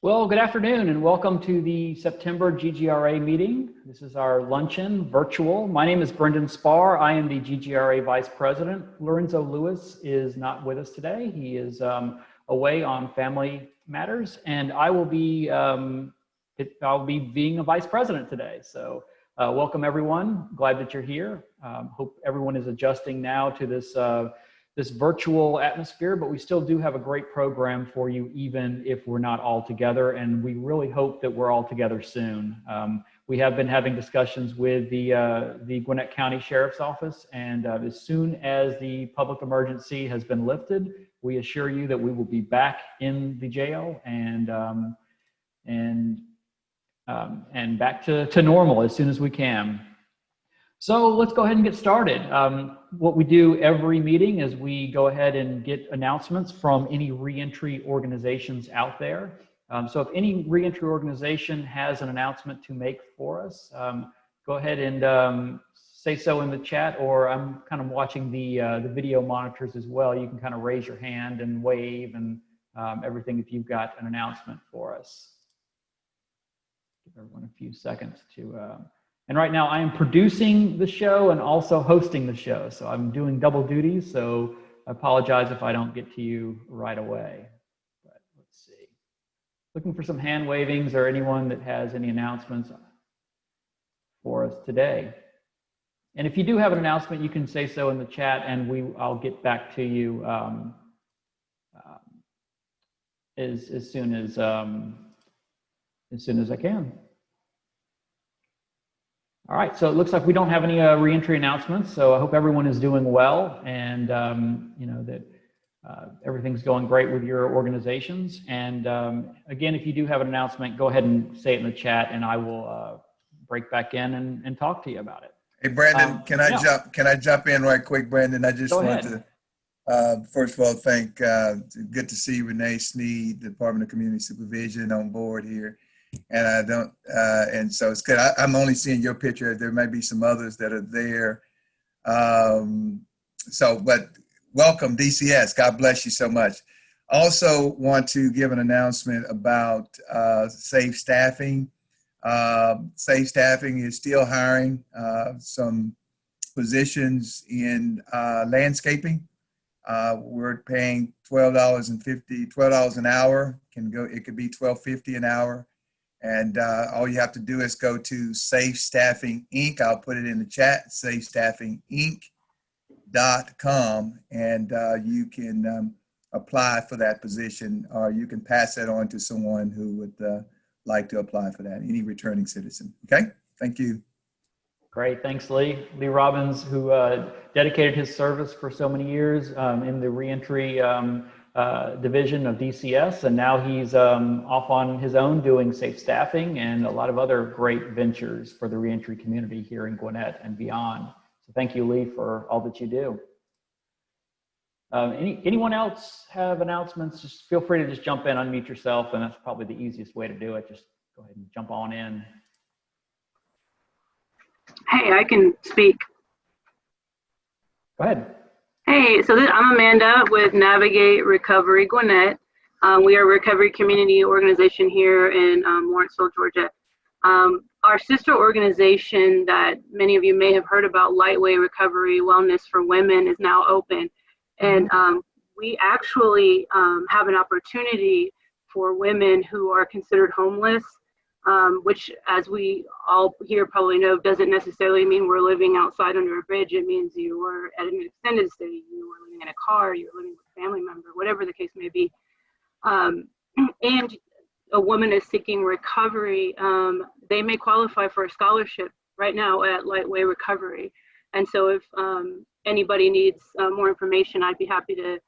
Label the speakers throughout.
Speaker 1: Well, good afternoon and welcome to the September GGRA meeting. This is our luncheon virtual. My name is Brendan Spar. I am the GGRA Vice President. Lorenzo Lewis is not with us today. He is away on family matters, and I will be being a Vice President today. So welcome everyone. Glad that you're here. Hope everyone is adjusting now to this virtual atmosphere, but we still do have a great program for you, even if we're not all together. And we really hope that we're all together soon. We have been having discussions with the Gwinnett County Sheriff's Office, and as soon as the public emergency has been lifted, we assure you that we will be back in the jail and back to normal as soon as we can. So let's go ahead and get started. What we do every meeting is we go ahead and get announcements from any reentry organizations out there. So if any reentry organization has an announcement to make for us, go ahead and say so in the chat, or I'm kind of watching the video monitors as well. You can kind of raise your hand and wave and everything if you've got an announcement for us. Give everyone a few seconds to... And right now I am producing the show and also hosting the show. So I'm doing double duties. So I apologize if I don't get to you right away. But let's see. Looking for some hand wavings or anyone that has any announcements for us today. And if you do have an announcement, you can say so in the chat and I'll get back to you as soon as I can. All right, so it looks like we don't have any reentry announcements, so I hope everyone is doing well and you know that everything's going great with your organizations. And again, if you do have an announcement, go ahead and say it in the chat and I will break back in and talk to you about it.
Speaker 2: Hey Brandon, can I jump in right quick, Brandon? I just want to first of all thank good to see Renee Snead, the Department of Community Supervision, on board here. And and so it's good. I'm only seeing your picture. There might be some others that are there. But welcome DCS. God bless you so much. Also want to give an announcement about Safe Staffing. Safe Staffing is still hiring some positions in landscaping. We're paying $12 an hour. It could be $12.50 an hour. And all you have to do is go to Safe Staffing Inc. I'll put it in the chat, safestaffinginc.com, and you can apply for that position, or you can pass that on to someone who would like to apply for that, any returning citizen. Okay, thank you.
Speaker 1: Great, thanks Lee. Lee Robbins, who dedicated his service for so many years in the reentry division of DCS, and now he's off on his own doing safe staffing and a lot of other great ventures for the reentry community here in Gwinnett and beyond. So thank you, Lee, for all that you do. Anyone else have announcements? Just feel free to just jump in, unmute yourself, and that's probably the easiest way to do it. Just go ahead and jump on in.
Speaker 3: Hey, I can speak.
Speaker 1: Go ahead.
Speaker 3: Hey, so I'm Amanda with Navigate Recovery Gwinnett. We are a recovery community organization here in Lawrenceville, Georgia. Our sister organization that many of you may have heard about, Lightweight Recovery Wellness for Women, is now open. And we actually have an opportunity for women who are considered homeless, which, as we all here probably know, doesn't necessarily mean we're living outside under a bridge. It means you are at an extended stay, you are living in a car, you're living with a family member, whatever the case may be. And a woman is seeking recovery, they may qualify for a scholarship right now at Lightweight Recovery. And so if anybody needs more information, I'd be happy to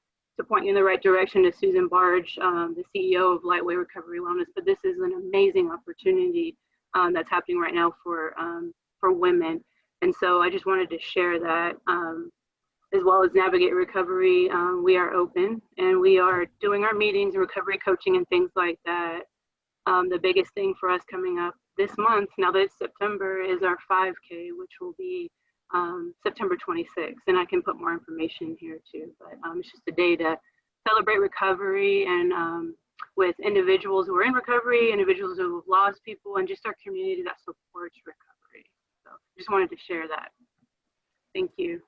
Speaker 3: point you in the right direction to Susan Barge, the CEO of Lightweight Recovery Wellness. But this is an amazing opportunity that's happening right now for women. And so I just wanted to share that. As well as Navigate Recovery, we are open and we are doing our meetings, recovery coaching and things like that. The biggest thing for us coming up this month, now that it's September, is our 5K, which will be September 26th, and I can put more information here too, but it's just a day to celebrate recovery and with individuals who are in recovery, individuals who have lost people, and just our community that supports recovery. So just wanted to share that. Thank you.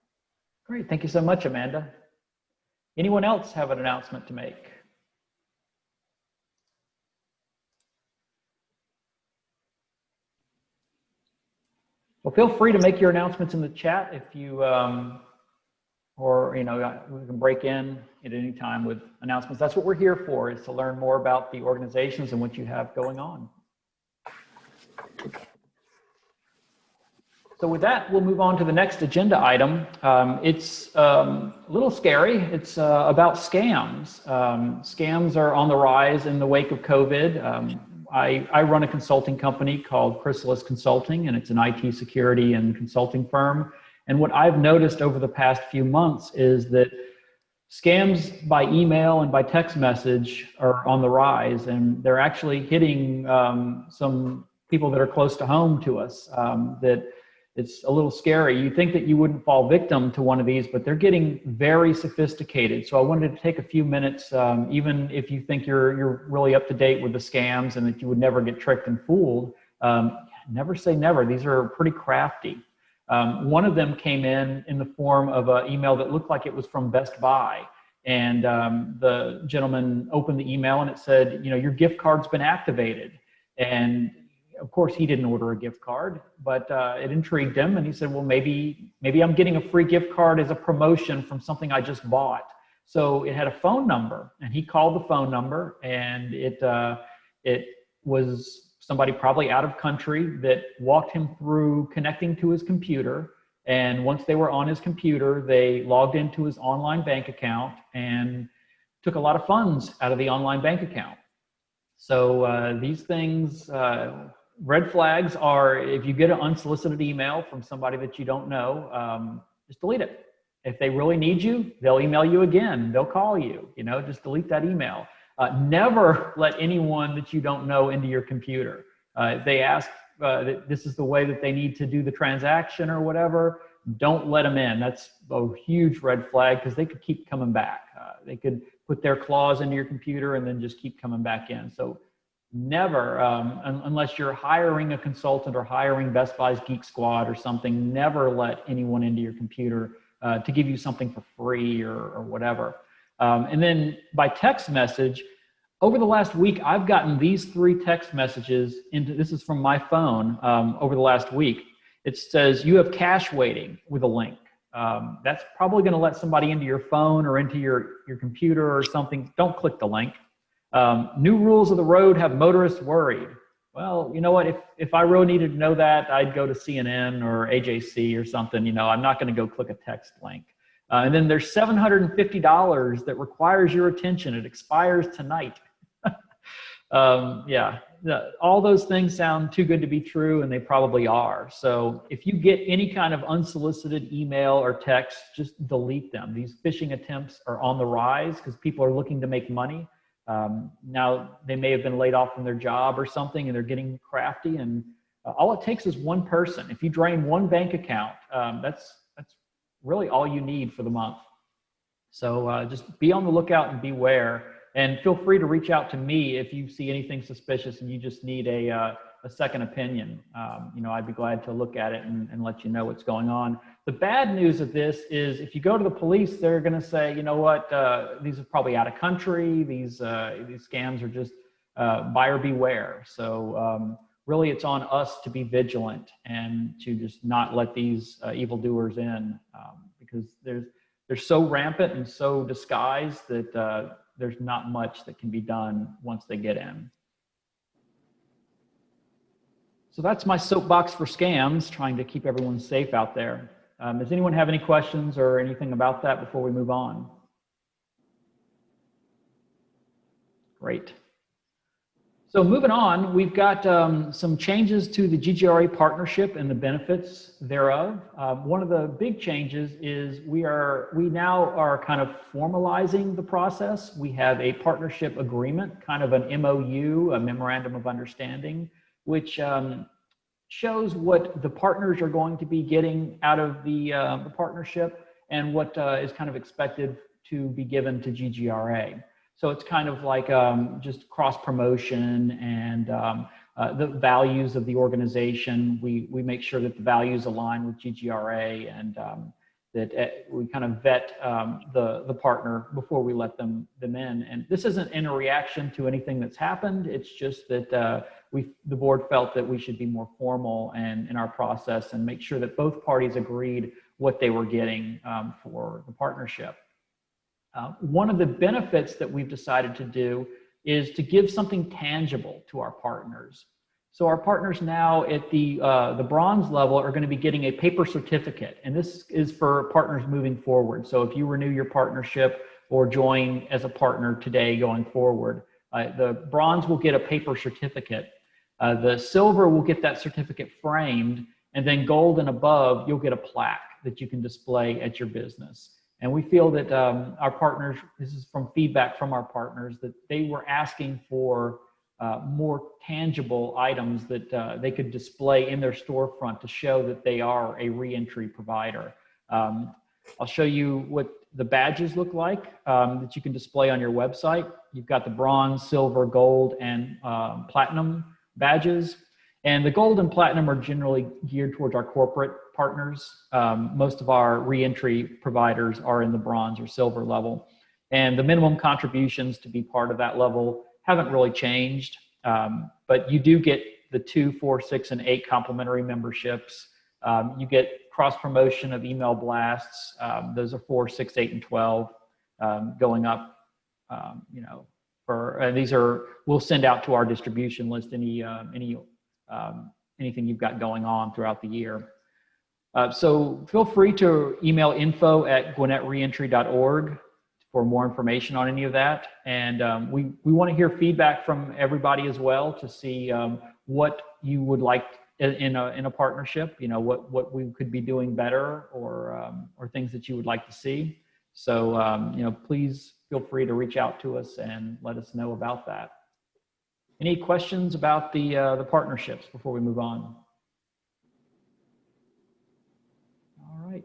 Speaker 1: Great. Thank you so much, Amanda. Anyone else have an announcement to make? Well, feel free to make your announcements in the chat if you, or, you know, we can break in at any time with announcements. That's what we're here for, is to learn more about the organizations and what you have going on. So with that, we'll move on to the next agenda item. It's a little scary. It's about scams. Scams are on the rise in the wake of COVID. I run a consulting company called Chrysalis Consulting, and it's an IT security and consulting firm. And what I've noticed over the past few months is that scams by email and by text message are on the rise, and they're actually hitting some people that are close to home to us. That it's a little scary. You think that you wouldn't fall victim to one of these, but they're getting very sophisticated. So I wanted to take a few minutes, even if you think you're really up to date with the scams and that you would never get tricked and fooled, never say never. These are pretty crafty. One of them came in the form of an email that looked like it was from Best Buy. And the gentleman opened the email and it said, you know, your gift card's been activated. And of course, he didn't order a gift card, but it intrigued him. And he said, well, maybe I'm getting a free gift card as a promotion from something I just bought. So it had a phone number, and he called the phone number, and it was somebody probably out of country that walked him through connecting to his computer. And once they were on his computer, they logged into his online bank account and took a lot of funds out of the online bank account. So these things, red flags are, if you get an unsolicited email from somebody that you don't know, just delete it. If they really need you, they'll email you again. They'll call you, you know, just delete that email. Never let anyone that you don't know into your computer. If they ask that this is the way that they need to do the transaction or whatever, don't let them in. That's a huge red flag, because they could keep coming back. They could put their claws into your computer and then just keep coming back in. So never, unless you're hiring a consultant or hiring Best Buy's Geek Squad or something, never let anyone into your computer to give you something for free or whatever. And then by text message, over the last week, I've gotten these 3 text messages this is from my phone over the last week. It says, you have cash waiting, with a link. That's probably going to let somebody into your phone or into your computer or something. Don't click the link. New rules of the road have motorists worried. Well, you know what? If I really needed to know that, I'd go to CNN or AJC or something. You know, I'm not going to go click a text link. And then there's $750 that requires your attention. It expires tonight. Yeah, all those things sound too good to be true, and they probably are. So if you get any kind of unsolicited email or text, just delete them. These phishing attempts are on the rise because people are looking to make money. Now they may have been laid off from their job or something, and they're getting crafty, and all it takes is one person. If you drain one bank account, that's really all you need for the month. So just be on the lookout and beware, and feel free to reach out to me if you see anything suspicious and you just need a second opinion. You know, I'd be glad to look at it and let you know what's going on. The bad news of this is if you go to the police, they're going to say, you know what, these are probably out of country. These scams are just buyer beware. So really it's on us to be vigilant and to just not let these evildoers in, because they're so rampant and so disguised that there's not much that can be done once they get in. So that's my soapbox for scams, trying to keep everyone safe out there. Does anyone have any questions or anything about that before we move on? Great. So moving on, we've got some changes to the GGRA partnership and the benefits thereof. One of the big changes is we now are kind of formalizing the process. We have a partnership agreement, kind of an MOU, a memorandum of understanding, which shows what the partners are going to be getting out of the partnership and what is kind of expected to be given to GGRA. So it's kind of like just cross promotion and the values of the organization. We make sure that the values align with GGRA, and that we kind of vet the partner before we let them in. And this isn't in a reaction to anything that's happened. It's just that the board felt that we should be more formal in our process and make sure that both parties agreed what they were getting for the partnership. One of the benefits that we've decided to do is to give something tangible to our partners. So our partners now at the bronze level are going to be getting a paper certificate, and this is for partners moving forward. So if you renew your partnership or join as a partner today going forward, the bronze will get a paper certificate. The silver will get that certificate framed, and then gold and above, you'll get a plaque that you can display at your business. And we feel that our partners, this is from feedback from our partners, that they were asking for more tangible items that they could display in their storefront to show that they are a reentry provider. I'll show you what the badges look like that you can display on your website. You've got the bronze, silver, gold, and platinum badges. And the gold and platinum are generally geared towards our corporate partners. Most of our reentry providers are in the bronze or silver level. And the minimum contributions to be part of that level haven't really changed, but you do get the 2, 4, 6, and 8 complimentary memberships. You get cross promotion of email blasts. Those are 4, 6, 8, and 12 going up. You know, for these are, we'll send out to our distribution list anything you've got going on throughout the year. So feel free to email info@gwinnettreentry.org for more information on any of that. And we want to hear feedback from everybody as well to see what you would like in a partnership, you know, what we could be doing better, or things that you would like to see. So, you know, please feel free to reach out to us and let us know about that. Any questions about the partnerships before we move on? All right.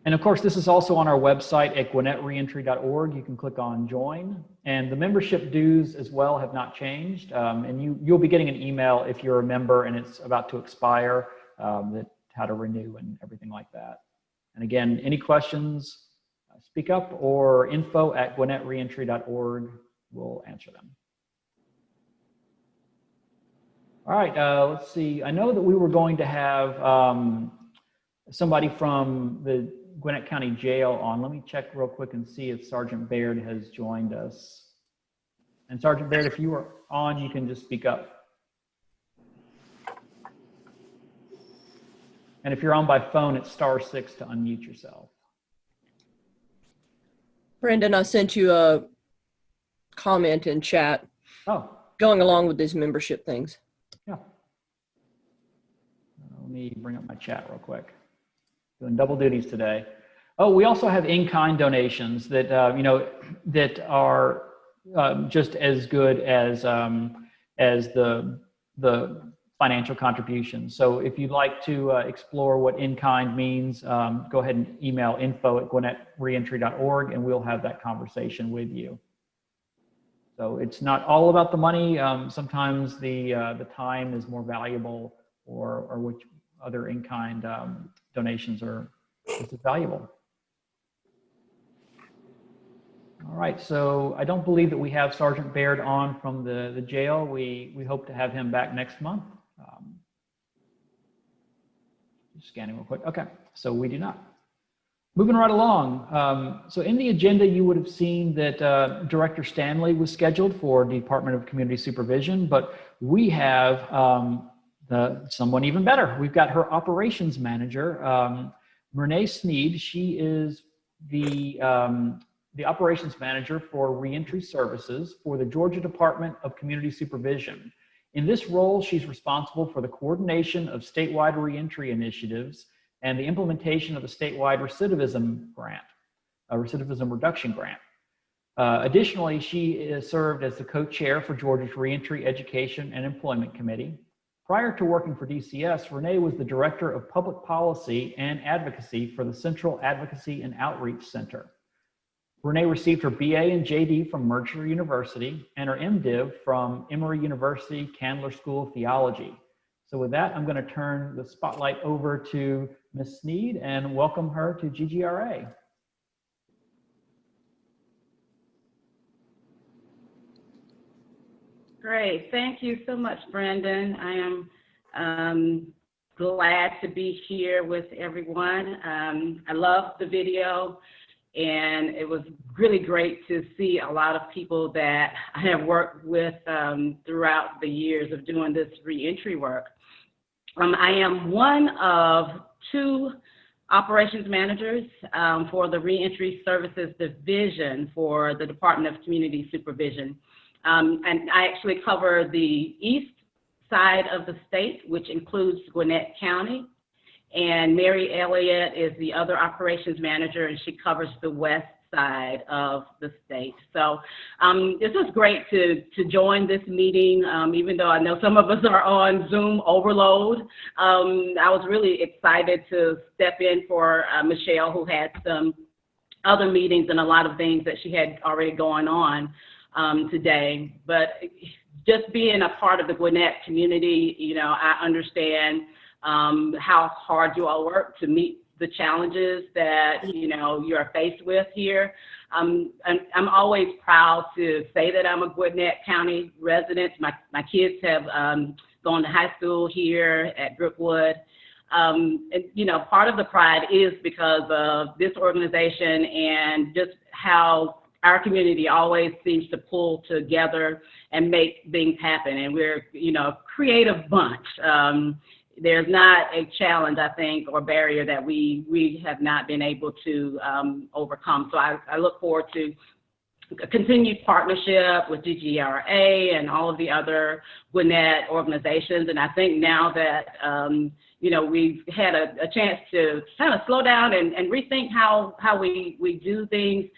Speaker 1: And of course, this is also on our website at gwinnetreentry.org. You can click on join, and the membership dues as well have not changed. And you'll be getting an email if you're a member and it's about to expire, that how to renew and everything like that. And again, any questions, speak up, or info@gwinnetreentry.org will answer them. All right, let's see. I know that we were going to have somebody from the Gwinnett County Jail on. Let me check real quick and see if Sergeant Baird has joined us. And Sergeant Baird, if you are on, you can just speak up. And if you're on by phone, it's *6 to unmute yourself.
Speaker 4: Brandon, I sent you a comment in chat.
Speaker 1: Oh.
Speaker 4: Going along with these membership things.
Speaker 1: Yeah. Let me bring up my chat real quick. Doing double duties today. Oh, we also have in-kind donations that you know, that are just as good as the financial contributions. So if you'd like to explore what in-kind means, go ahead and email info@gwinnetreentry.org, and we'll have that conversation with you. So it's not all about the money. Sometimes the time is more valuable, or which other in-kind donations are just as valuable. All right, so I don't believe that we have Sergeant Baird on from the jail. We hope to have him back next month. Just scanning real quick. Okay, so we do not. Moving right along. So in the agenda, you would have seen that Director Stanley was scheduled for Department of Community Supervision, but we have someone even better. We've got her operations manager, Renee Snead. She is the operations manager for reentry services for the Georgia Department of Community Supervision. In this role, she's responsible for the coordination of statewide reentry initiatives and the implementation of the statewide recidivism grant, a recidivism reduction grant. Additionally, she is served as the co-chair for Georgia's Reentry Education and Employment Committee. Prior to working for DCS, Renee was the Director of Public Policy and Advocacy for the Central Advocacy and Outreach Center. Renee received her BA and JD from Mercer University and her MDiv from Emory University Candler School of Theology. So with that, I'm going to turn the spotlight over to Ms. Snead and welcome her to GGRA.
Speaker 5: Great. Thank you so much, Brandon. I am glad to be here with everyone. I loved the video, and it was really great to see a lot of people that I have worked with throughout the years of doing this reentry work. I am one of 2 operations managers for the Reentry Services Division for the Department of Community Supervision. And I actually cover the east side of the state, which includes Gwinnett County. And Mary Elliott is the other operations manager, and she covers the west side of the state. So this is great to join this meeting, even though I know some of us are on Zoom overload. I was really excited to step in for Michelle, who had some other meetings and a lot of things that she had already going on today. But just being a part of the Gwinnett community, you know, I understand how hard you all work to meet the challenges that, you know, you're faced with here. I'm always proud to say that I'm a Gwinnett County resident. My kids have gone to high school here at Brookwood. And, you know, part of the pride is because of this organization and just how our community always seems to pull together and make things happen. And we're, you know, a creative bunch. There's not a challenge, I think, or barrier that we have not been able to overcome. So I look forward to a continued partnership with GGRA and all of the other Gwinnett organizations. And I think now that, you know, we've had a chance to kind of slow down and rethink how we do things,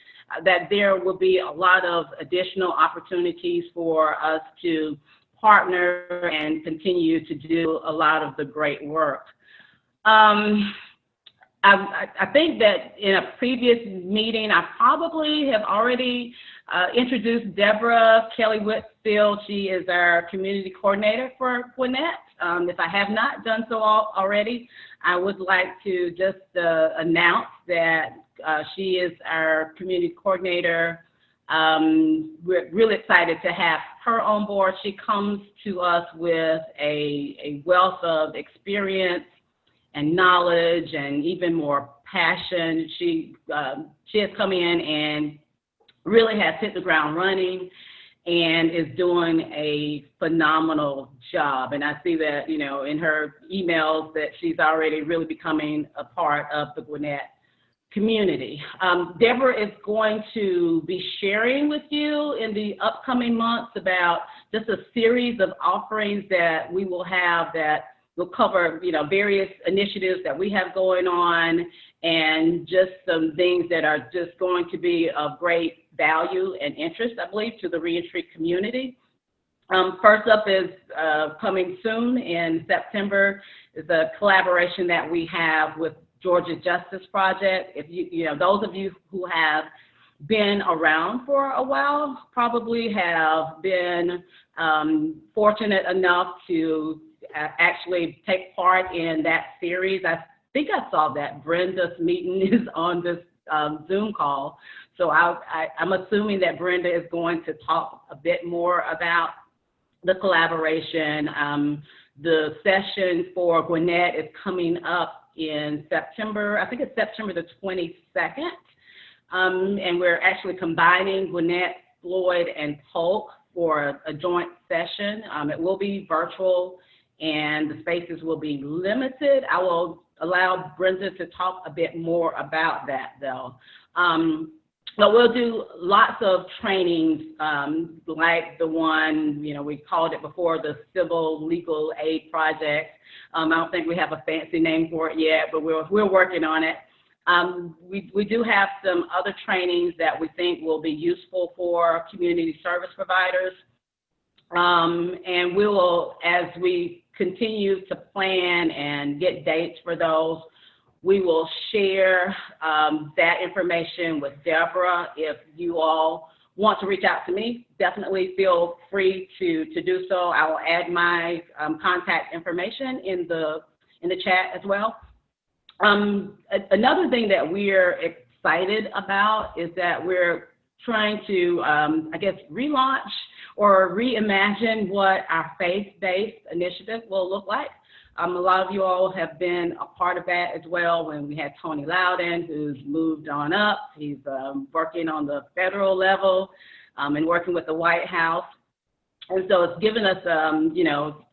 Speaker 5: that there will be a lot of additional opportunities for us to partner and continue to do a lot of the great work. I think that in a previous meeting, I probably have already introduced Deborah Kelly Whitfield. She is our community coordinator for Gwinnett. If I have not done so already, I would like to just announce that she is our community coordinator. We're really excited to have her on board. She comes to us with a wealth of experience and knowledge and even more passion. She has come in and really has hit the ground running and is doing a phenomenal job. And I see that, you know, in her emails that she's already really becoming a part of the Gwinnett community. Deborah is going to be sharing with you in the upcoming months about just a series of offerings that we will have that will cover, you know, various initiatives that we have going on and just some things that are just going to be of great value and interest, I believe, to the reentry community. First up is coming soon in September is a collaboration that we have with Georgia Justice Project. If you know, those of you who have been around for a while probably have been fortunate enough to actually take part in that series. I think I saw that Brenda's meeting is on this Zoom call. So I'm assuming that Brenda is going to talk a bit more about the collaboration. The session for Gwinnett is coming up in September. I think it's September the 22nd. And we're actually combining Gwinnett, Floyd, and Polk for a joint session. It will be virtual and the spaces will be limited. I will allow Brenda to talk a bit more about that though. But we'll do lots of trainings like the one, you know, we called it before the Civil Legal Aid Project. I don't think we have a fancy name for it yet, but we're working on it. We do have some other trainings that we think will be useful for community service providers. And we will, as we continue to plan and get dates for those, We will share that information with Deborah. If you all want to reach out to me, definitely feel free to do so. I will add my contact information in the chat as well. Another thing that we're excited about is that we're trying to, I guess, relaunch or reimagine what our faith-based initiative will look like. A lot of you all have been a part of that as well. When we had Tony Loudon, who's moved on up, he's working on the federal level and working with the White House. And so it's given us, you know,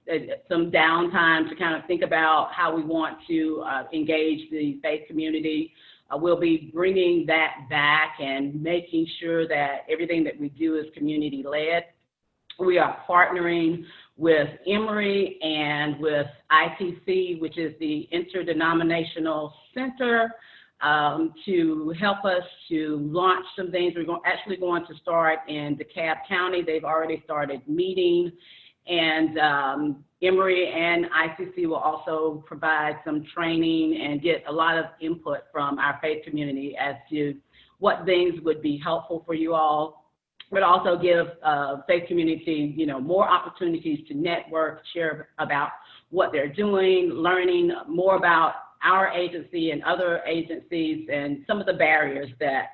Speaker 5: some downtime to kind of think about how we want to engage the faith community. We'll be bringing that back and making sure that everything that we do is community-led. We are partnering with Emory and with ITC, which is the Interdenominational Center, to help us to launch some things. We're actually going to start in DeKalb County. They've already started meeting, and Emory and ICC will also provide some training and get a lot of input from our faith community as to what things would be helpful for you all, but also give faith community, you know, more opportunities to network, share about what they're doing, learning more about our agency and other agencies, and some of the barriers that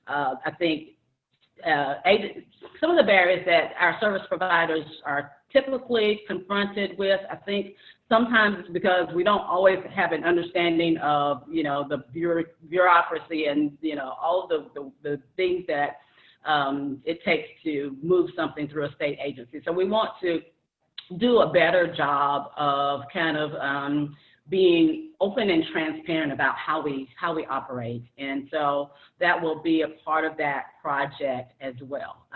Speaker 5: I think some of the barriers that our service providers are typically confronted with. I think sometimes it's because we don't always have an understanding of, you know, the bureaucracy and, you know, all of the things that it takes to move something through a state agency. So we want to do a better job of kind of being open and transparent about how we operate. And so that will be a part of that project as well.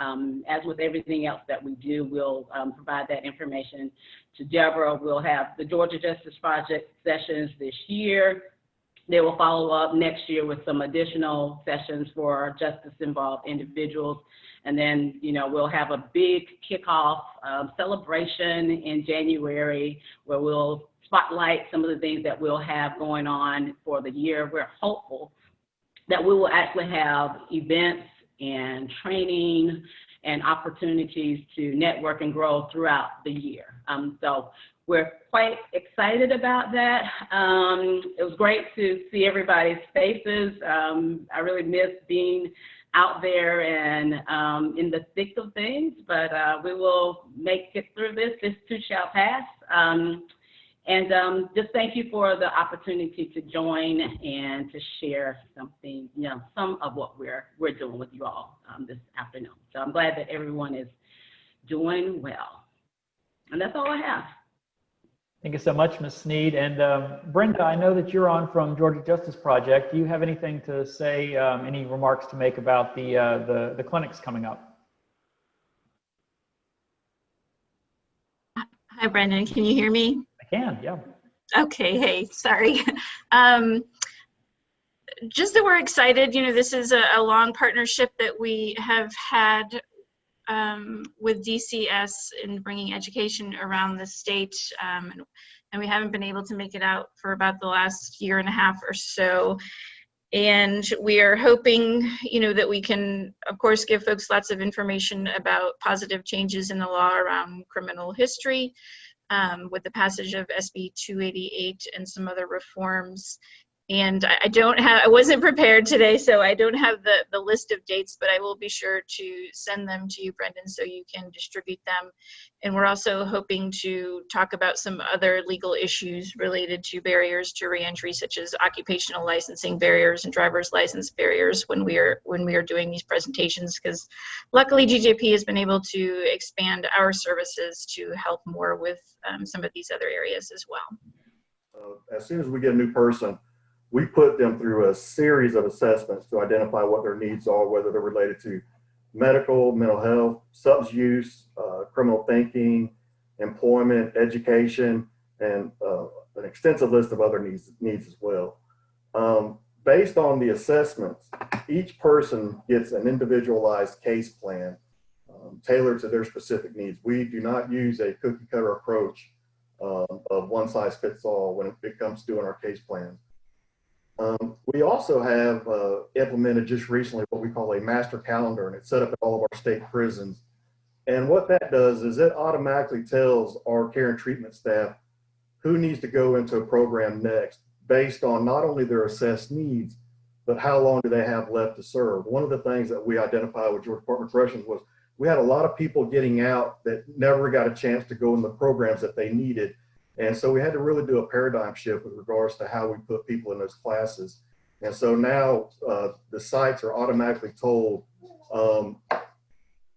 Speaker 5: As with everything else that we do, we'll provide that information to Deborah. We'll have the Georgia Justice Project sessions this year. They will follow up next year with some additional sessions for justice-involved individuals. And then, you know, we'll have a big kickoff celebration in January where we'll spotlight some of the things that we'll have going on for the year. We're hopeful that we will actually have events and training and opportunities to network and grow throughout the year. So we're quite excited about that. It was great to see everybody's faces. I really miss being out there and in the thick of things, but we will make it through this. This too shall pass. And just thank you for the opportunity to join and to share something, you know, some of what we're doing with you all this afternoon. So I'm glad that everyone is doing well. And that's all I have.
Speaker 1: Thank you so much, Ms. Snead. And Brenda, I know that you're on from Georgia Justice Project. Do you have anything to say, any remarks to make about the clinics coming up?
Speaker 6: Hi, Brendan. Can you hear me?
Speaker 1: I can, yeah.
Speaker 6: Okay, hey, sorry. Just that we're excited. You know, this is a long partnership that we have had with DCS in bringing education around the state, and we haven't been able to make it out for about the last year and a half or so. And we are hoping, you know, that we can, of course, give folks lots of information about positive changes in the law around criminal history with the passage of SB 288 and some other reforms. And I wasn't prepared today, so I don't have the list of dates, but I will be sure to send them to you, Brendan, so you can distribute them. And we're also hoping to talk about some other legal issues related to barriers to reentry, such as occupational licensing barriers and driver's license barriers when we are doing these presentations, because luckily GJP has been able to expand our services to help more with some of these other areas as well.
Speaker 7: As soon as we get a new person, we put them through a series of assessments to identify what their needs are, whether they're related to medical, mental health, substance use, criminal thinking, employment, education, and an extensive list of other needs as well. Based on the assessments, each person gets an individualized case plan tailored to their specific needs. We do not use a cookie cutter approach of one size fits all when it comes to doing our case plans. We also have implemented just recently what we call a master calendar, and it's set up at all of our state prisons. And what that does is it automatically tells our care and treatment staff who needs to go into a program next based on not only their assessed needs, but how long do they have left to serve. One of the things that we identified with Georgia Department of Corrections was we had a lot of people getting out that never got a chance to go in the programs that they needed. And so we had to really do a paradigm shift with regards to how we put people in those classes. And so now the sites are automatically told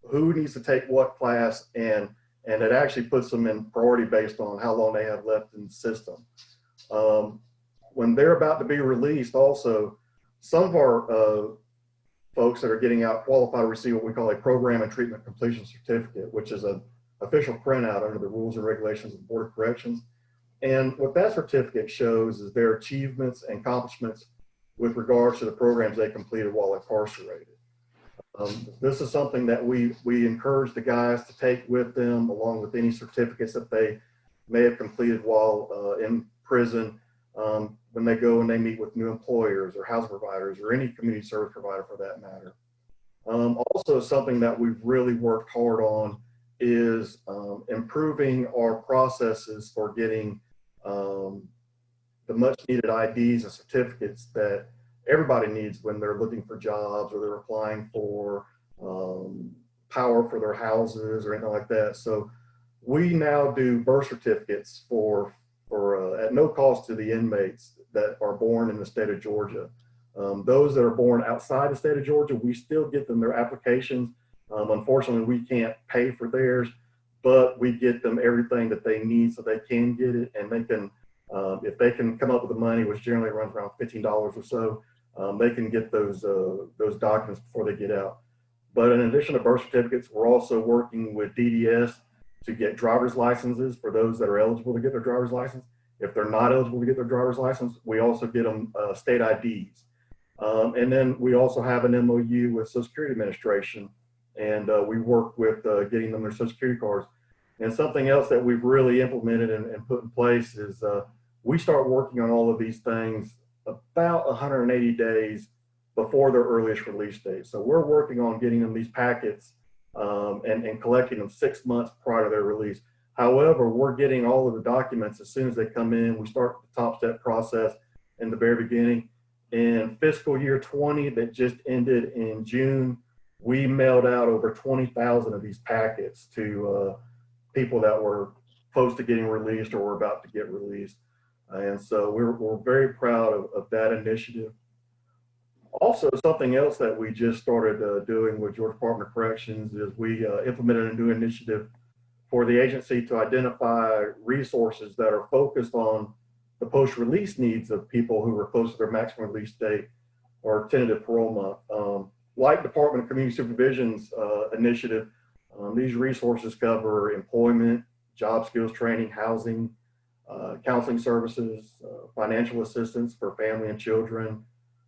Speaker 7: who needs to take what class, and it actually puts them in priority based on how long they have left in the system. When they're about to be released also, some of our folks that are getting out qualify to receive what we call a program and treatment completion certificate, which is an official printout under the rules and regulations of the Board of Corrections. And what that certificate shows is their achievements and accomplishments with regards to the programs they completed while incarcerated. This is something that we encourage the guys to take with them, along with any certificates that they may have completed while in prison, when they go and they meet with new employers or housing providers or any community service provider for that matter. Also, something that we've really worked hard on is improving our processes for getting the much needed IDs and certificates that everybody needs when they're looking for jobs or they're applying for power for their houses or anything like that. So we now do birth certificates for at no cost to the inmates that are born in the state of Georgia. Those that are born outside the state of Georgia, we still get them their applications. Unfortunately, we can't pay for theirs, but we get them everything that they need so they can get it, and they can, if they can come up with the money, which generally runs around $15 or so, they can get those documents before they get out. But in addition to birth certificates, we're also working with DDS to get driver's licenses for those that are eligible to get their driver's license. If they're not eligible to get their driver's license, we also get them state IDs. And then we also have an MOU with Social Security Administration, and we work with getting them their Social Security cards. And something else that we've really implemented and put in place is we start working on all of these things about 180 days before their earliest release date. So we're working on getting them these packets and collecting them 6 months prior to their release. However, we're getting all of the documents as soon as they come in. We start the top step process in the very beginning. In fiscal year 20 that just ended in June, we mailed out over 20,000 of these packets to people that were close to getting released or were about to get released. And so we're very proud of that initiative. Also, something else that we just started doing with Georgia Department of Corrections is we implemented a new initiative for the agency to identify resources that are focused on the post-release needs of people who were close to their maximum release date or tentative parole month. Like Department of Community Supervision's initiative, these resources cover employment, job skills training, housing, counseling services, financial assistance for family and children,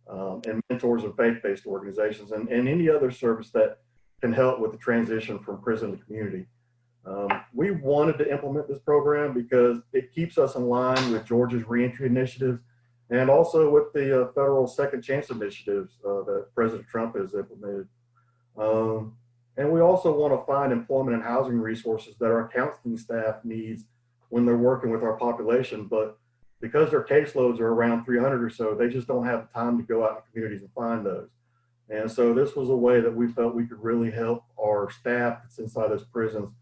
Speaker 7: and mentors and faith-based organizations, and any other service that can help with the transition from prison to community. We wanted to implement this program because it keeps us in line with Georgia's reentry initiatives and also with the federal second chance initiatives that President Trump has implemented. And we also want to find employment and housing resources that our counseling staff needs when they're working with our population, but because their caseloads are around 300 or so, they just don't have the time to go out in communities and find those. And so this was a way that we felt we could really help our staff that's inside those prisons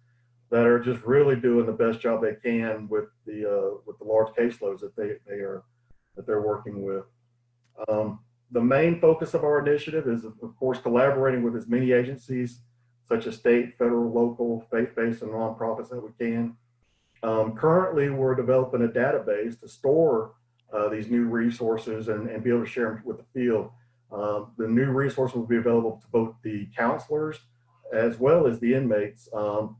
Speaker 7: that are just really doing the best job they can with the large caseloads that they're working with. The main focus of our initiative is, of course, collaborating with as many agencies such as state, federal, local, faith-based, and nonprofits that we can. Currently, we're developing a database to store these new resources and be able to share them with the field. The new resources will be available to both the counselors as well as the inmates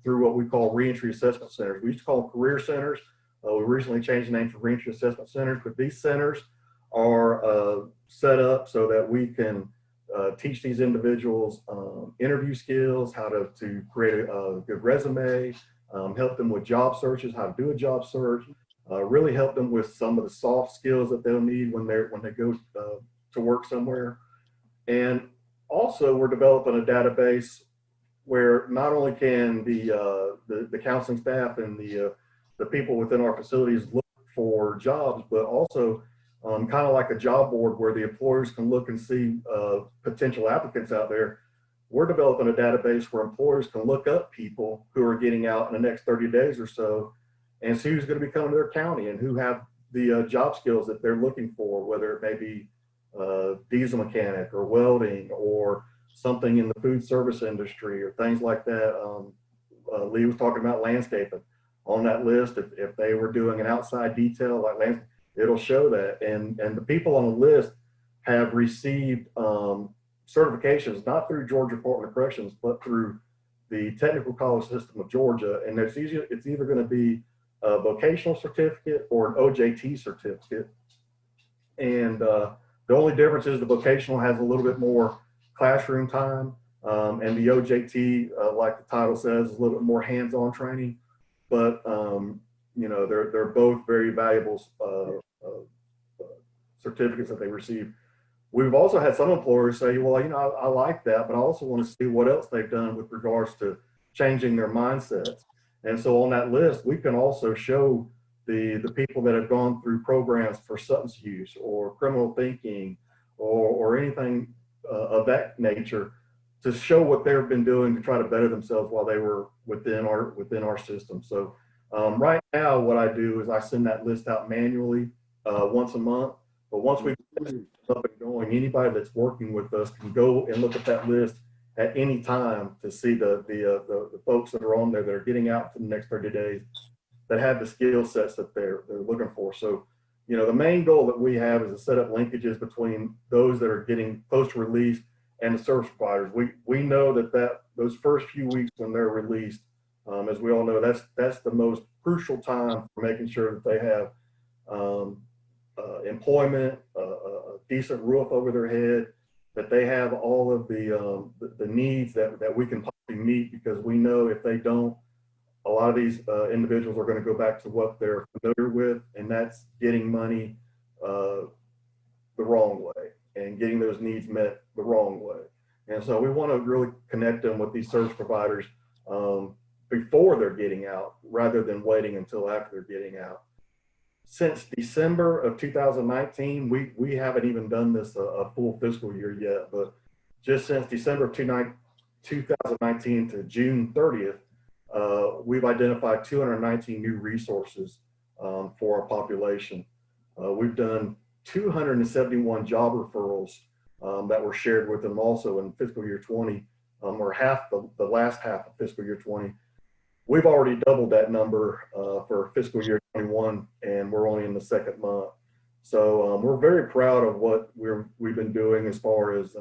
Speaker 7: through what we call reentry assessment centers. We used to call them career centers. We recently changed the name to reentry assessment centers, but these centers are set up so that we can teach these individuals interview skills, how to create a good resume, help them with job searches, how to do a job search, really help them with some of the soft skills that they'll need when they go to work somewhere. And also, we're developing a database where not only can the counseling staff and the people within our facilities look for jobs, but also kind of like a job board where the employers can look and see potential applicants out there. We're developing a database where employers can look up people who are getting out in the next 30 days or so and see who's going to be coming to their county and who have the job skills that they're looking for, whether it may be diesel mechanic or welding or something in the food service industry or things like that. Lee was talking about landscaping. On that list, if they were doing an outside detail like landscaping, it'll show that. And the people on the list have received certifications, not through Georgia Department of Corrections, but through the Technical College System of Georgia. And it's either going to be a vocational certificate or an OJT certificate. And the only difference is the vocational has a little bit more classroom time, and the OJT, like the title says, is a little bit more hands-on training. But you know, they're both very valuable certificates that they receive. We've also had some employers say, well, you know, I like that, but I also want to see what else they've done with regards to changing their mindsets. And so on that list, we can also show the people that have gone through programs for substance use or criminal thinking or anything of that nature, to show what they've been doing to try to better themselves while they were within our system. So right now, what I do is I send that list out manually once a month. But once we get it up and going, anybody that's working with us can go and look at that list at any time to see the folks that are on there that are getting out for the next 30 days that have the skill sets that they're looking for. So, you know, the main goal that we have is to set up linkages between those that are getting post-release and the service providers. We know that those first few weeks when they're released, as we all know, that's the most crucial time for making sure that they have employment, a decent roof over their head, that they have all of the needs that we can possibly meet, because we know if they don't, a lot of these individuals are going to go back to what they're familiar with, and that's getting money the wrong way and getting those needs met the wrong way. And so we want to really connect them with these service providers before they're getting out, rather than waiting until after they're getting out. Since December of 2019, we haven't even done this a full fiscal year yet, but just since December of 2019 to June 30th, we've identified 219 new resources for our population. We've done 271 job referrals that were shared with them also in fiscal year 20, or the last half of fiscal year 20. We've already doubled that number for fiscal year 21, and we're only in the second month. So we're very proud of what we've been doing as far as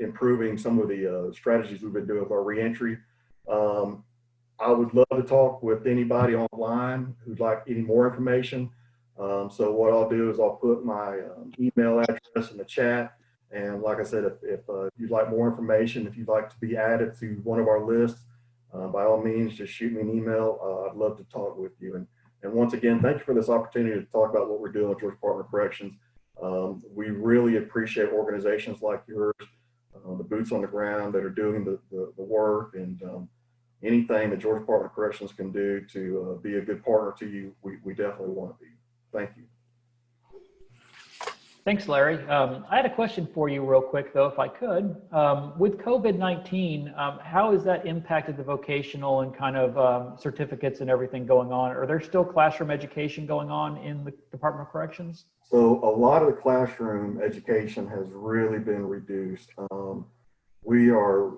Speaker 7: improving some of the strategies we've been doing with our reentry. I would love to talk with anybody online who'd like any more information. So what I'll do is I'll put my email address in the chat. And like I said, if you'd like more information, if you'd like to be added to one of our lists, by all means, just shoot me an email. I'd love to talk with you. And once again, thank you for this opportunity to talk about what we're doing with Georgia Department of Corrections. We really appreciate organizations like yours, the boots on the ground that are doing the work, and anything that Georgia Department of Corrections can do to be a good partner to you, we definitely want to be. Thank you.
Speaker 1: Thanks, Larry. I had a question for you real quick, though, if I could. With COVID-19, how has that impacted the vocational and kind of certificates and everything going on? Are there still classroom education going on in the Department of Corrections?
Speaker 7: So a lot of the classroom education has really been reduced. We are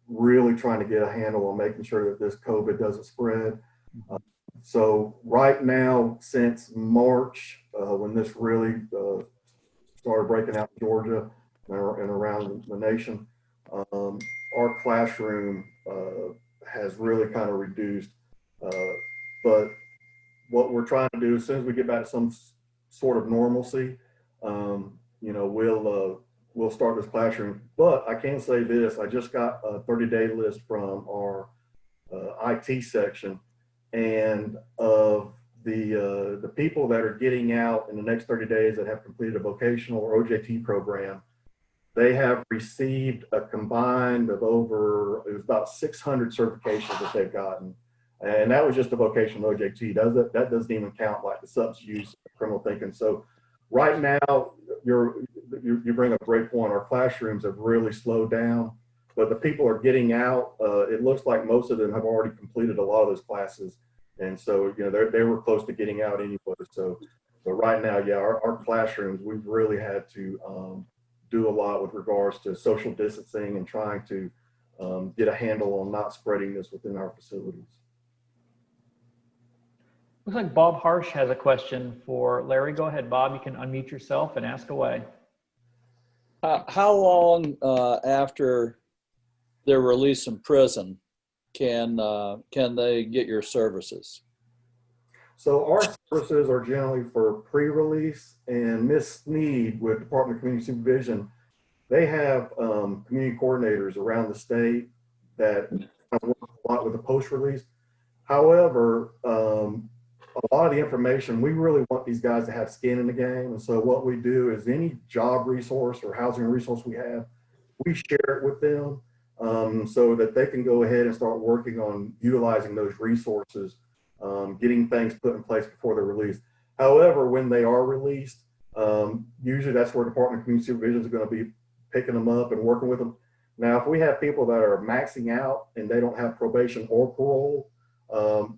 Speaker 7: really trying to get a handle on making sure that this COVID doesn't spread. So right now, since March, when this really started breaking out in Georgia and around the nation, our classroom has really kind of reduced. But what we're trying to do, as soon as we get back to some sort of normalcy, you know, we'll start this classroom. But I can say this: I just got a 30-day list from our IT section, and of the people that are getting out in the next 30 days that have completed a vocational or OJT program, they have received a combined of over, it was about 600 certifications that they've gotten. And that was just a vocational OJT. That doesn't even count like the substance use, criminal thinking. So right now, you bring up a great point. Our classrooms have really slowed down, but the people are getting out. It looks like most of them have already completed a lot of those classes. And so, you know, they were close to getting out anyway. So right now, yeah, our classrooms, we've really had to do a lot with regards to social distancing and trying to get a handle on not spreading this within our facilities.
Speaker 1: Looks like Bob Harsh has a question for Larry. Go ahead, Bob. You can unmute yourself and ask away.
Speaker 8: How long after they're released from prison can they get your services?
Speaker 7: So our services are generally for pre-release, and Ms. Snead with Department of Community Supervision, they have community coordinators around the state that work a lot with the post-release. However, a lot of the information, we really want these guys to have skin in the game. And so what we do is any job resource or housing resource we have, we share it with them so that they can go ahead and start working on utilizing those resources, getting things put in place before they're released. However, when they are released, usually that's where Department of Community Supervision is going to be picking them up and working with them. Now, if we have people that are maxing out and they don't have probation or parole,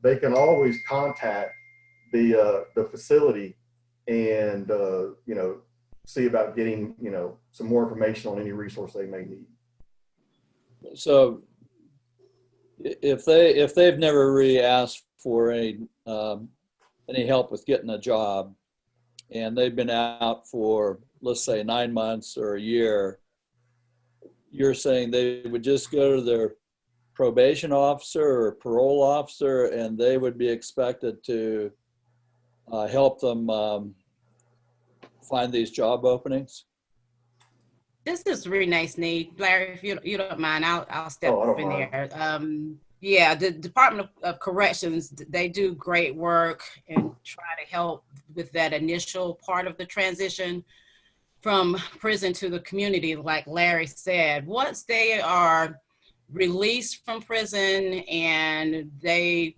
Speaker 7: they can always contact the facility and you know, see about getting, you know, some more information on any resource they may need.
Speaker 8: So if they've never really asked for any help with getting a job, and they've been out for, let's say, 9 months or a year, you're saying they would just go to their probation officer or parole officer and they would be expected to help them find these job openings?
Speaker 9: This is Renee Snead. Larry, if you don't mind, I'll step up in there. Yeah, the Department of Corrections, they do great work and try to help with that initial part of the transition from prison to the community, like Larry said. Once they are released from prison and they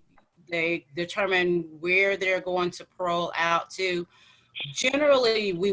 Speaker 9: determine where they're going to parole out to, generally we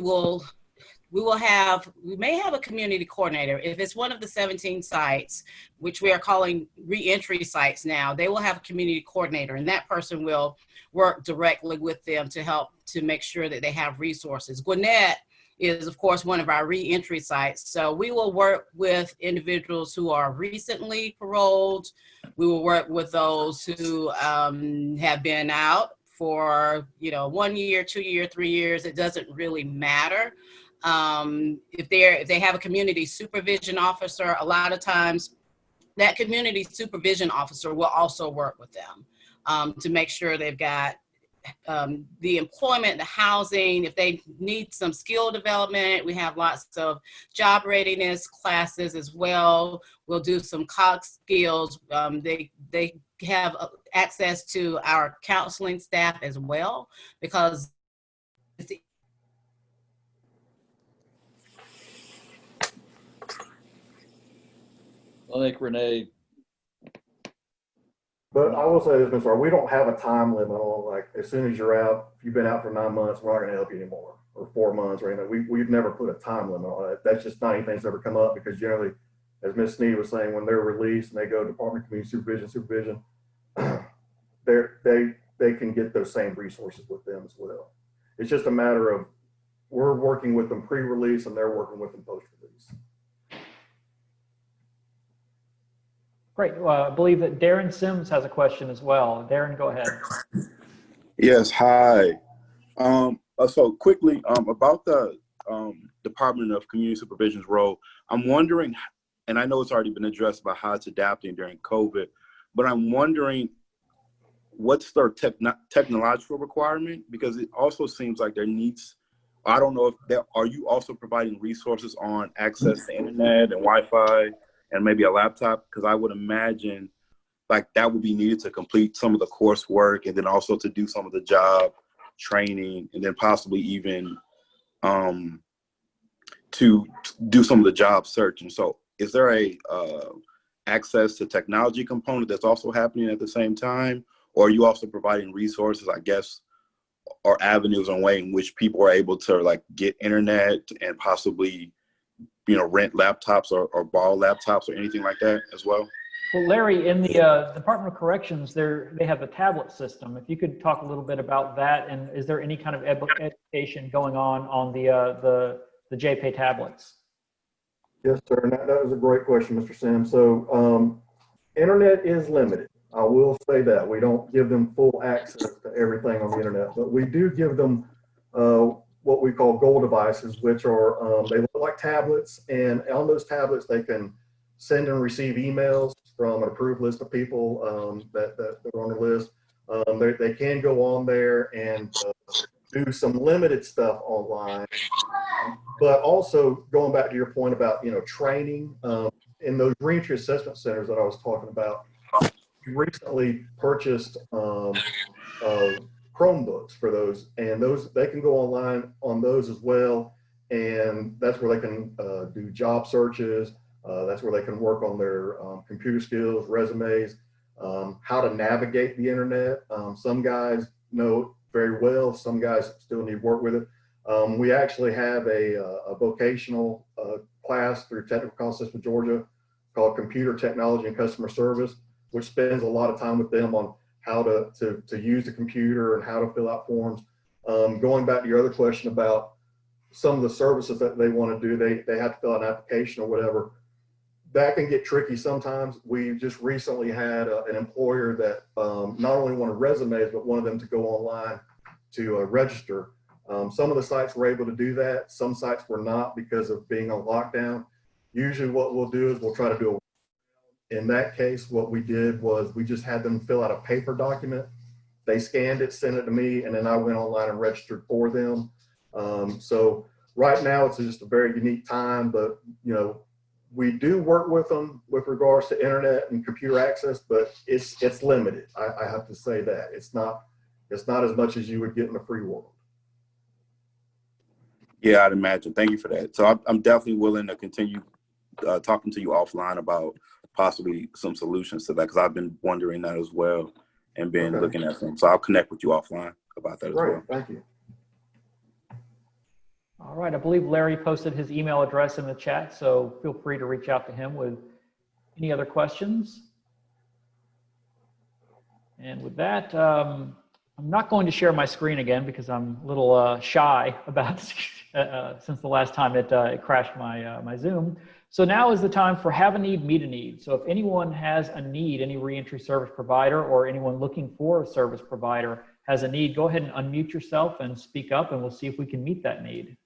Speaker 9: may have a community coordinator. If it's one of the 17 sites, which we are calling reentry sites now, they will have a community coordinator, and that person will work directly with them to help to make sure that they have resources. Gwinnett is, of course, one of our reentry sites. So we will work with individuals who are recently paroled. We will work with those who have been out for, 1 year, 2 years, 3 years. It doesn't really matter. If they have a community supervision officer, a lot of times that community supervision officer will also work with them to make sure they've got the employment, the housing. If they need some skill development, we have lots of job readiness classes as well. We'll do some COG skills. They have access to our counseling staff as well, because
Speaker 8: I think Renee.
Speaker 7: But I will say this, Ms. R, we don't have a time limit on, like, as soon as you're out, if you've been out for 9 months, we're not going to help you anymore, or 4 months or anything. We've never put a time limit on it. That's just not anything that's ever come up, because generally, as Ms. Snead was saying, when they're released and they go to Department of Community Supervision, they can get those same resources with them as well. It's just a matter of we're working with them pre-release and they're working with them post-release.
Speaker 1: Great. I believe that Darren Sims has a question as well. Darren, go ahead.
Speaker 10: Yes, hi. So quickly, about the Department of Community Supervision's role, I'm wondering, and I know it's already been addressed about how it's adapting during COVID, but I'm wondering what's their technological requirement? Because it also seems like there needs, I don't know if are you also providing resources on access to internet and Wi-Fi and maybe a laptop? Because I would imagine like that would be needed to complete some of the coursework and then also to do some of the job training and then possibly even to do some of the job searching. So is there a access to technology component that's also happening at the same time? Or are you also providing resources, I guess, or avenues and way in which people are able to like get internet and possibly, rent laptops or borrow laptops or anything like that as well?
Speaker 1: Well, Larry, in the Department of Corrections, they have a tablet system. If you could talk a little bit about that, and is there any kind of education going on the JPay tablets?
Speaker 7: Yes, sir. And that was a great question, Mr. Sim. So internet is limited. I will say that. We don't give them full access to everything on the internet, but we do give them what we call gold devices, which are, they look like tablets. And on those tablets, they can send and receive emails from an approved list of people that are on the list. They can go on there and do some limited stuff online. But also going back to your point about, training in those reentry assessment centers that I was talking about, we recently purchased Chromebooks for those, and they can go online on those as well. And that's where they can do job searches. That's where they can work on their computer skills, resumes, how to navigate the internet. Some guys know it very well. Some guys still need work with it. We actually have a vocational class through Technical College System of Georgia called Computer Technology and Customer Service, which spends a lot of time with them on how to use the computer and how to fill out forms. Going back to your other question about some of the services that they want to do, they have to fill out an application or whatever. That can get tricky sometimes. We just recently had an employer that not only wanted resumes, but wanted them to go online to register. Some of the sites were able to do that. Some sites were not because of being on lockdown. Usually what we'll do is we'll try to do a in that case, what we did was we just had them fill out a paper document. They scanned it, sent it to me, and then I went online and registered for them. So right now it's just a very unique time, but we do work with them with regards to internet and computer access, but it's limited. I have to say that it's not as much as you would get in the free world.
Speaker 10: Yeah, I'd imagine. Thank you for that. So I'm definitely willing to continue talking to you offline about possibly some solutions to that, because I've been wondering that as well and been looking at them. So I'll connect with you offline about that as well.
Speaker 7: Thank you.
Speaker 1: All right, I believe Larry posted his email address in the chat, so feel free to reach out to him with any other questions. And with that, I'm not going to share my screen again because I'm a little shy about since the last time it crashed my Zoom. So now is the time for Have a Need, Meet a Need. So if anyone has a need, any reentry service provider or anyone looking for a service provider has a need, go ahead and unmute yourself and speak up, and we'll see if we can meet that need.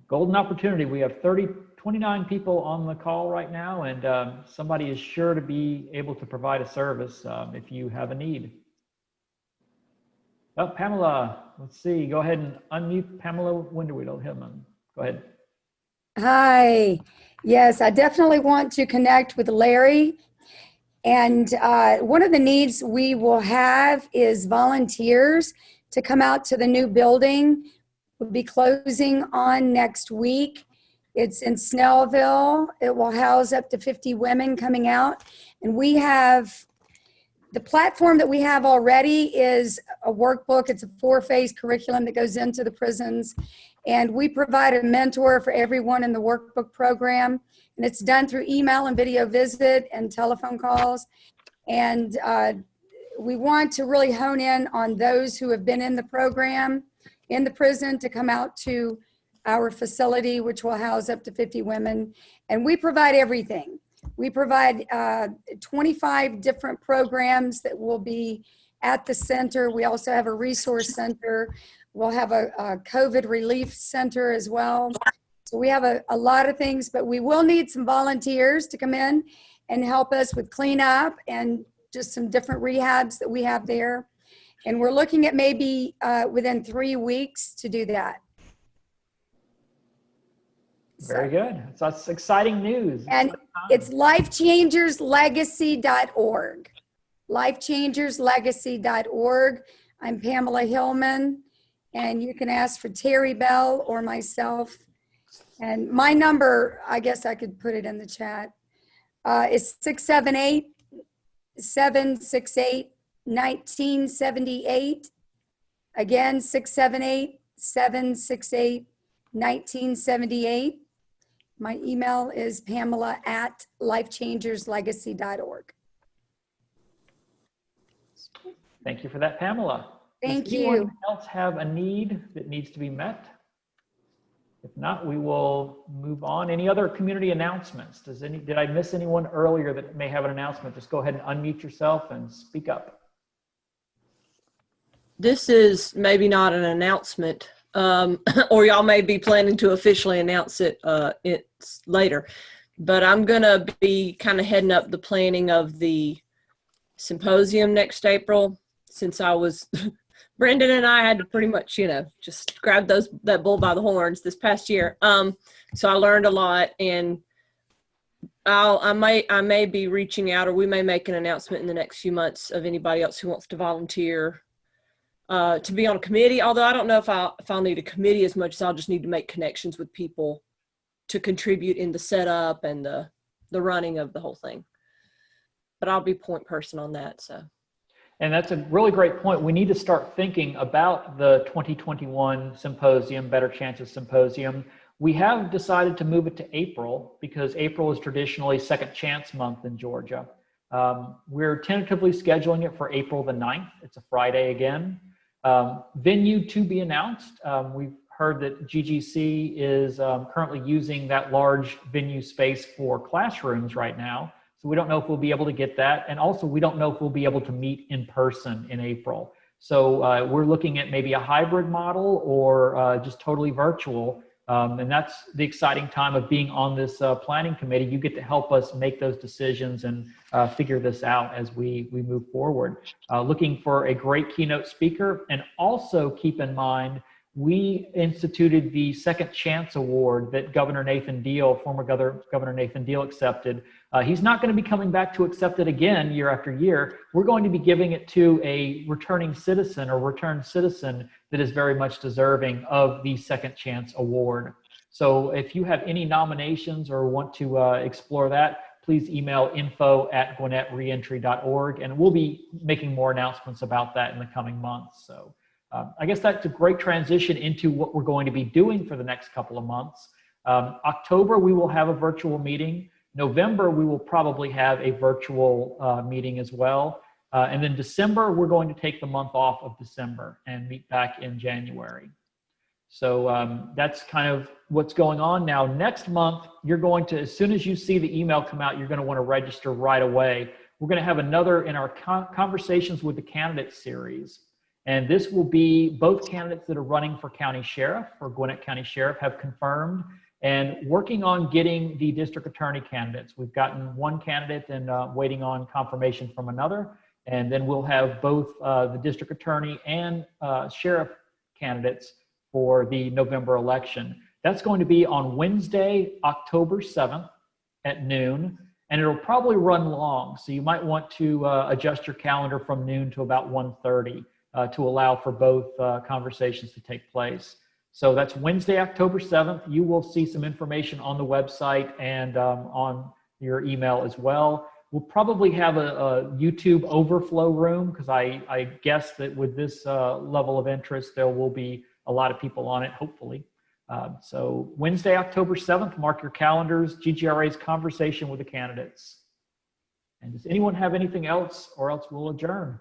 Speaker 1: Golden opportunity. We have 29 people on the call right now, and somebody is sure to be able to provide a service if you have a need. Oh, Pamela, let's see. Go ahead and unmute Pamela Winderweedle. Go ahead.
Speaker 11: Hi. Yes, I definitely want to connect with Larry. And one of the needs we will have is volunteers to come out to the new building. We'll be closing on next week. It's in Snellville. It will house up to 50 women coming out. And we have the platform that we have already is a workbook. It's a 4-phase curriculum that goes into the prisons. And we provide a mentor for everyone in the workbook program. And it's done through email and video visit and telephone calls. And we want to really hone in on those who have been in the program in the prison to come out to our facility, which will house up to 50 women. And we provide everything. We provide 25 different programs that will be at the center. We also have a resource center. We'll have a COVID relief center as well. So we have a lot of things, but we will need some volunteers to come in and help us with cleanup and just some different rehabs that we have there. And we're looking at maybe within 3 weeks to do that.
Speaker 1: Very good. So that's exciting news.
Speaker 11: And it's lifechangerslegacy.org. Lifechangerslegacy.org. I'm Pamela Hillman, and you can ask for Terry Bell or myself. And my number, I guess I could put it in the chat, is 678-768-1978. Again, 678-768-1978. My email is pamela@lifechangerslegacy.org.
Speaker 1: Thank you for that, Pamela.
Speaker 11: Thank
Speaker 1: Does
Speaker 11: you.
Speaker 1: anyone else have a need that needs to be met? If not, we will move on. Any other community announcements? Did I miss anyone earlier that may have an announcement? Just go ahead and unmute yourself and speak up.
Speaker 4: This is maybe not an announcement, or y'all may be planning to officially announce it it's later, but I'm going to be kind of heading up the planning of the symposium next April, since Brendan and I had to pretty much, just grab that bull by the horns this past year. So I learned a lot, and I may be reaching out, or we may make an announcement in the next few months of anybody else who wants to volunteer to be on a committee. Although I don't know if I'll need a committee as much as I'll just need to make connections with people to contribute in the setup and the running of the whole thing. But I'll be point person on that. So.
Speaker 1: And that's a really great point. We need to start thinking about the 2021 symposium, Better Chances Symposium. We have decided to move it to April because April is traditionally Second Chance Month in Georgia. We're tentatively scheduling it for April the 9th. It's a Friday again. Venue to be announced. We've heard that GGC is currently using that large venue space for classrooms right now. So we don't know if we'll be able to get that. And also we don't know if we'll be able to meet in person in April. So we're looking at maybe a hybrid model or just totally virtual. And that's the exciting time of being on this planning committee. You get to help us make those decisions and figure this out as we move forward. Looking for a great keynote speaker, and also keep in mind, we instituted the Second Chance Award that Governor Nathan Deal, former Governor Nathan Deal, accepted. He's not going to be coming back to accept it again year after year. We're going to be giving it to a returning citizen or returned citizen that is very much deserving of the Second Chance Award. So if you have any nominations or want to explore that, please email info@gwinnettreentry.org, and we'll be making more announcements about that in the coming months. So I guess that's a great transition into what we're going to be doing for the next couple of months. October, we will have a virtual meeting. November, we will probably have a virtual meeting as well. And then December, we're going to take the month off of December and meet back in January. So that's kind of what's going on now. Next month, you're going to, as soon as you see the email come out, you're going to want to register right away. We're going to have another in our Conversations with the Candidates series. And this will be both candidates that are running for county sheriff, for Gwinnett County Sheriff, have confirmed, and working on getting the district attorney candidates. We've gotten one candidate and waiting on confirmation from another. And then we'll have both the district attorney and sheriff candidates for the November election. That's going to be on Wednesday, October 7th at noon, and it'll probably run long. So you might want to adjust your calendar from noon to about 1:30 to allow for both conversations to take place. So that's Wednesday, October 7th. You will see some information on the website and on your email as well. We'll probably have a YouTube overflow room because I guess that with this level of interest, there will be a lot of people on it, hopefully. So Wednesday, October 7th, mark your calendars, GGRA's Conversation with the Candidates. And does anyone have anything else, or else we'll adjourn?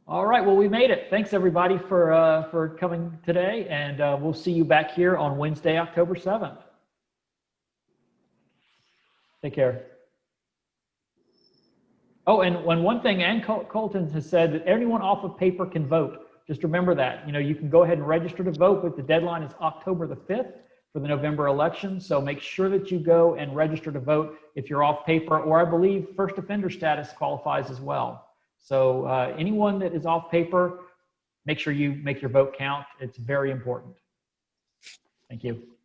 Speaker 1: All right, well, we made it. Thanks everybody for coming today, and we'll see you back here on Wednesday, October 7th. Take care. Oh, and one thing, Ann Colton has said that anyone off of paper can vote. Just remember that. You know, you can go ahead and register to vote, but the deadline is October the 5th for the November election. So make sure that you go and register to vote if you're off paper, or I believe first offender status qualifies as well. So anyone that is off paper, make sure you make your vote count. It's very important. Thank you.